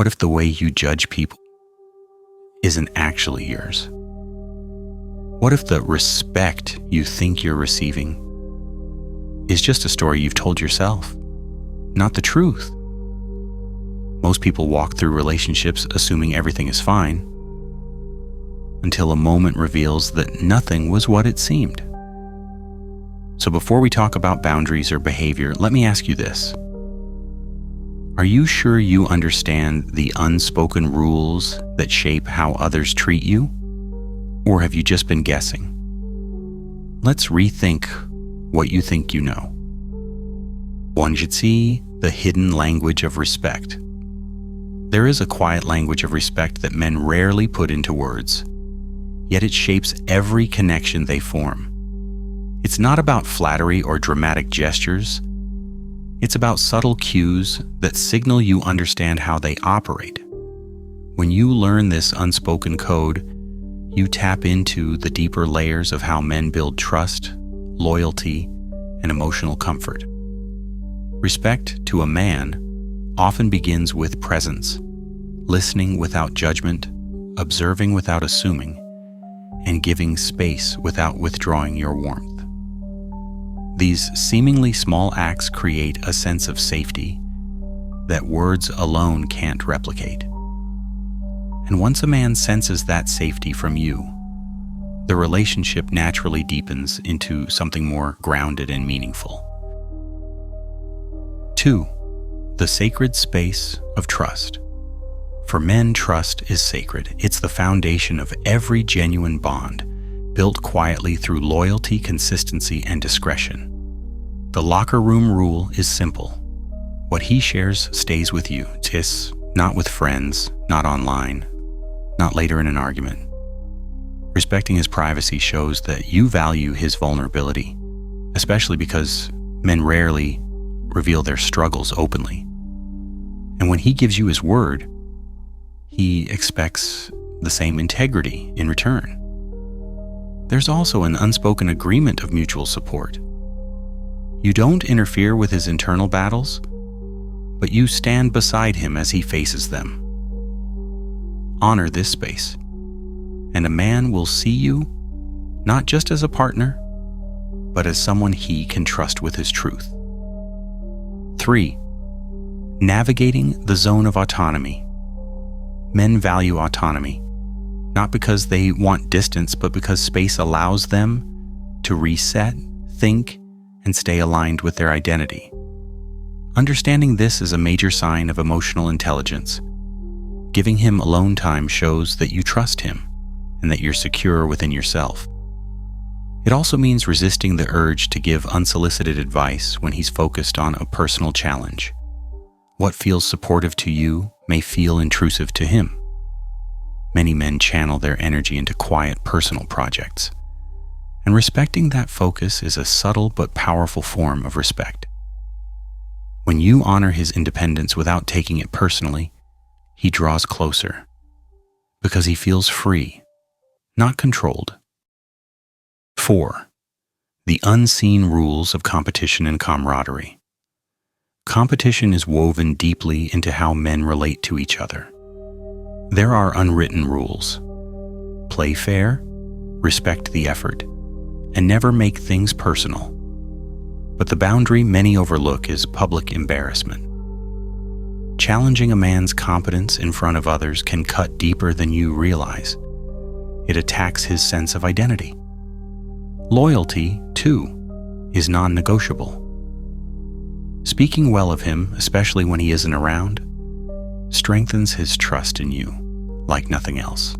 What if the way you judge people isn't actually yours? What if the respect you think you're receiving is just a story you've told yourself, not the truth? Most people walk through relationships assuming everything is fine, until a moment reveals that nothing was what it seemed. So before we talk about boundaries or behavior, let me ask you this. Are you sure you understand the unspoken rules that shape how others treat you? Or have you just been guessing? Let's rethink what you think you know. One should see the hidden language of respect. There is a quiet language of respect that men rarely put into words, yet it shapes every connection they form. It's not about flattery or dramatic gestures. It's about subtle cues that signal you understand how they operate. When you learn this unspoken code, you tap into the deeper layers of how men build trust, loyalty, and emotional comfort. Respect to a man often begins with presence, listening without judgment, observing without assuming, and giving space without withdrawing your warmth. These seemingly small acts create a sense of safety that words alone can't replicate. And once a man senses that safety from you, the relationship naturally deepens into something more grounded and meaningful. 2. The sacred space of trust. For men, trust is sacred. It's the foundation of every genuine bond, built quietly through loyalty, consistency, and discretion. The locker room rule is simple. What he shares stays with you. It's not with friends, not online, not later in an argument. Respecting his privacy shows that you value his vulnerability, especially because men rarely reveal their struggles openly. And when he gives you his word, he expects the same integrity in return. There's also an unspoken agreement of mutual support. You don't interfere with his internal battles, but you stand beside him as he faces them. Honor this space, and a man will see you not just as a partner, but as someone he can trust with his truth. 3. Navigating the zone of autonomy. Men value autonomy, not because they want distance, but because space allows them to reset, think, and stay aligned with their identity. Understanding this is a major sign of emotional intelligence. Giving him alone time shows that you trust him and that you're secure within yourself. It also means resisting the urge to give unsolicited advice when he's focused on a personal challenge. What feels supportive to you may feel intrusive to him. Many men channel their energy into quiet personal projects, and respecting that focus is a subtle but powerful form of respect. When you honor his independence without taking it personally, he draws closer because he feels free, not controlled. 4. The unseen rules of competition and camaraderie. Competition is woven deeply into how men relate to each other. There are unwritten rules. Play fair, respect the effort, and never make things personal. But the boundary many overlook is public embarrassment. Challenging a man's competence in front of others can cut deeper than you realize. It attacks his sense of identity. Loyalty, too, is non-negotiable. Speaking well of him, especially when he isn't around, strengthens his trust in you like nothing else.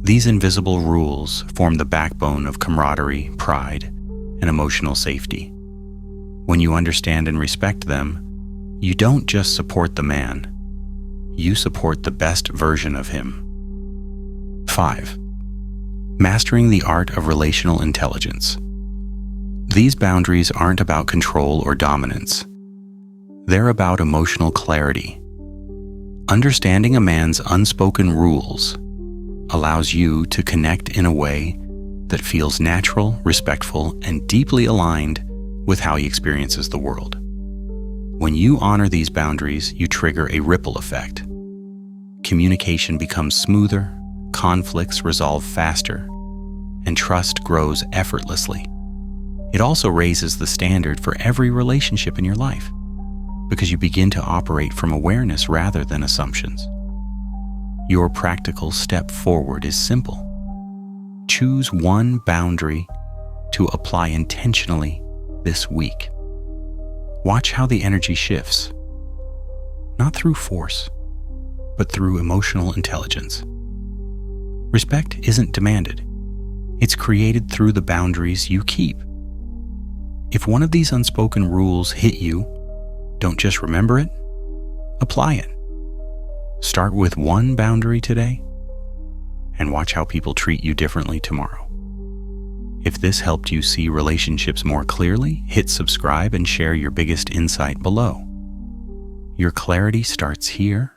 These invisible rules form the backbone of camaraderie, pride, and emotional safety. When you understand and respect them, you don't just support the man, you support the best version of him. 5. Mastering the art of relational intelligence. These boundaries aren't about control or dominance. They're about emotional clarity. Understanding a man's unspoken rules allows you to connect in a way that feels natural, respectful, and deeply aligned with how he experiences the world. When you honor these boundaries, you trigger a ripple effect. Communication becomes smoother, conflicts resolve faster, and trust grows effortlessly. It also raises the standard for every relationship in your life, because you begin to operate from awareness rather than assumptions. Your practical step forward is simple. Choose one boundary to apply intentionally this week. Watch how the energy shifts, not through force, but through emotional intelligence. Respect isn't demanded. It's created through the boundaries you keep. If one of these unspoken rules hit you, don't just remember it, apply it. Start with one boundary today and watch how people treat you differently tomorrow. If this helped you see relationships more clearly, hit subscribe and share your biggest insight below. Your clarity starts here,